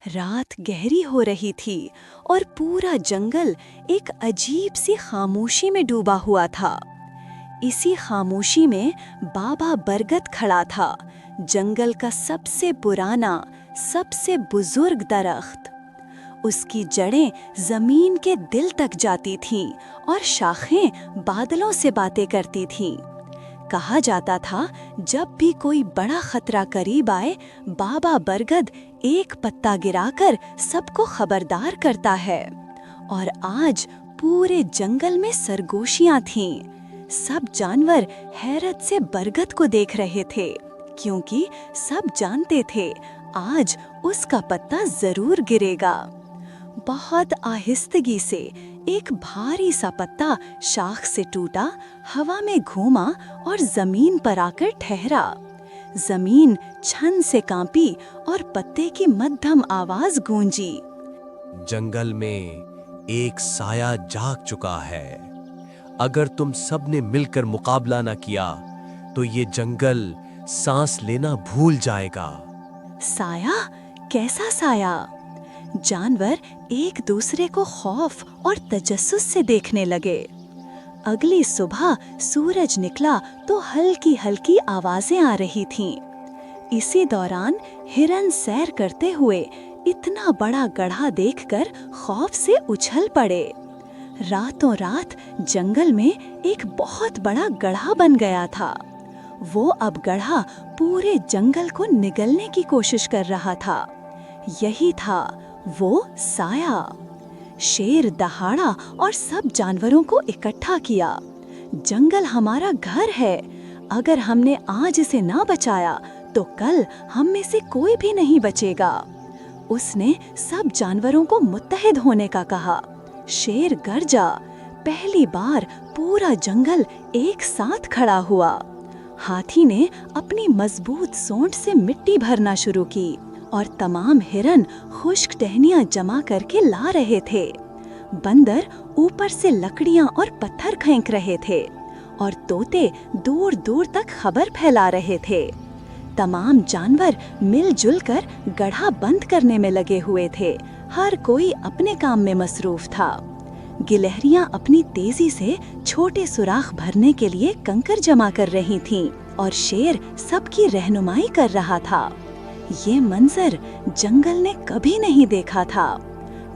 रात गहरी हो रही थी और पूरा जंगल एक अजीब सी खामोशी में डूबा हुआ था। इसी खामोशी में बाबा बरगद खड़ा था, जंगल का सबसे पुराना, सबसे बुजुर्ग दरख्त। उसकी जड़ें जमीन के दिल तक जाती थीं और शाखें बादलों से बातें करती थीं। कहा जाता था, जब भी कोई बड़ा खतरा करीब आए, बाबा बरगद एक पत्ता गिराकर सबको खबरदार करता है। और आज पूरे जंगल में सरगोशियां थीं। सब जानवर हैरत से बरगद को देख रहे थे, क्योंकि सब जानते थे आज उसका पत्ता जरूर गिरेगा। बहुत आहिस्तगी से एक भारी सा पत्ता शाख से टूटा, हवा में घूमा और जमीन पर आकर ठहरा। जमीन छन से कांपी और पत्ते की मध्यम आवाज गूंजी। जंगल में एक साया जाग चुका है। अगर तुम सब ने मिलकर मुकाबला न किया तो ये जंगल सांस लेना भूल जाएगा। साया? कैसा साया? जानवर एक दूसरे को खौफ और तजस्सुस से देखने लगे। अगली सुबह सूरज निकला तो हल्की हल्की आवाजें आ रही थीं। इसी दौरान हिरन सैर करते हुए इतना बड़ा गड्ढा देखकर खौफ से उछल पड़े। रातों रात जंगल में एक बहुत बड़ा गड्ढा बन गया था। वो अब गड्ढा पूरे जंगल को निगलने की कोशिश कर रहा था। यही था वो साया। शेर दहाड़ा और सब जानवरों को इकट्ठा किया। जंगल हमारा घर है। अगर हमने आज इसे ना बचाया तो कल हम में से कोई भी नहीं बचेगा। उसने सब जानवरों को मुत्तहिद होने का कहा। शेर गरजा। पहली बार पूरा जंगल एक साथ खड़ा हुआ। हाथी ने अपनी मजबूत सोंठ से मिट्टी भरना शुरू की और तमाम हिरन खुश्क टहनियां जमा करके ला रहे थे। बंदर ऊपर से लकड़ियां और पत्थर फेंक रहे थे और तोते दूर दूर तक खबर फैला रहे थे। तमाम जानवर मिलजुल कर गड्ढा बंद करने में लगे हुए थे। हर कोई अपने काम में मसरूफ था। गिलहरियां अपनी तेजी से छोटे सुराख भरने के लिए कंकर जमा कर रही थीं और शेर सबकी रहनुमाई कर रहा था। ये मंजर जंगल ने कभी नहीं देखा था।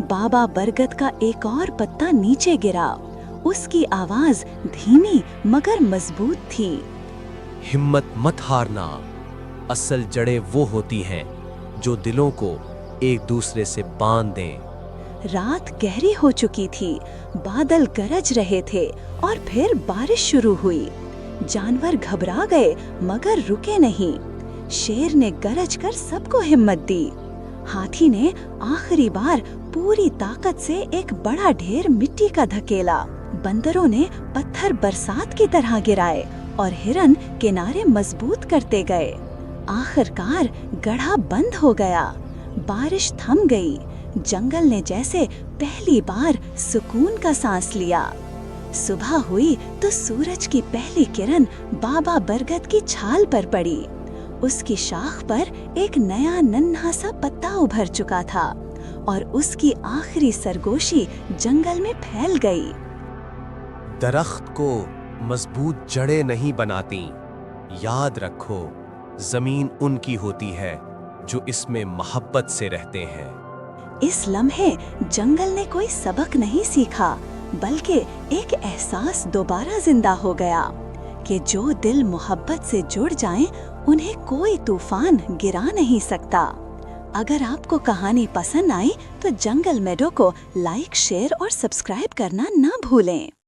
बाबा बरगद का एक और पत्ता नीचे गिरा। उसकी आवाज धीमी मगर मजबूत थी। हिम्मत मत हारना। असल जड़ें वो होती हैं जो दिलों को एक दूसरे से बांध दें। रात गहरी हो चुकी थी। बादल गरज रहे थे और फिर बारिश शुरू हुई। जानवर घबरा गए मगर रुके नहीं। शेर ने गरज कर सबको हिम्मत दी। हाथी ने आखिरी बार पूरी ताकत से एक बड़ा ढेर मिट्टी का धकेला। बंदरों ने पत्थर बरसात की तरह गिराए और हिरन किनारे मजबूत करते गए। आखिरकार गड्ढा बंद हो गया। बारिश थम गई। जंगल ने जैसे पहली बार सुकून का सांस लिया। सुबह हुई तो सूरज की पहली किरण बाबा बरगद की छाल पर पड़ी। उसकी शाख पर एक नया नन्हा सा पत्ता उभर चुका था और उसकी आखिरी सरगोशी जंगल में फैल गई। दरख्त को मजबूत जड़ें नहीं बनाती। याद रखो, जमीन उनकी होती है जो इसमें मोहब्बत से रहते हैं। इस लम्हे जंगल ने कोई सबक नहीं सीखा, बल्कि एक एहसास दोबारा जिंदा हो गया कि जो दिल मोहब्बत से जुड़ जाएं, उन्हें कोई तूफान गिरा नहीं सकता। अगर आपको कहानी पसंद आई तो जंगल मेडो को लाइक, शेयर और सब्सक्राइब करना ना भूलें।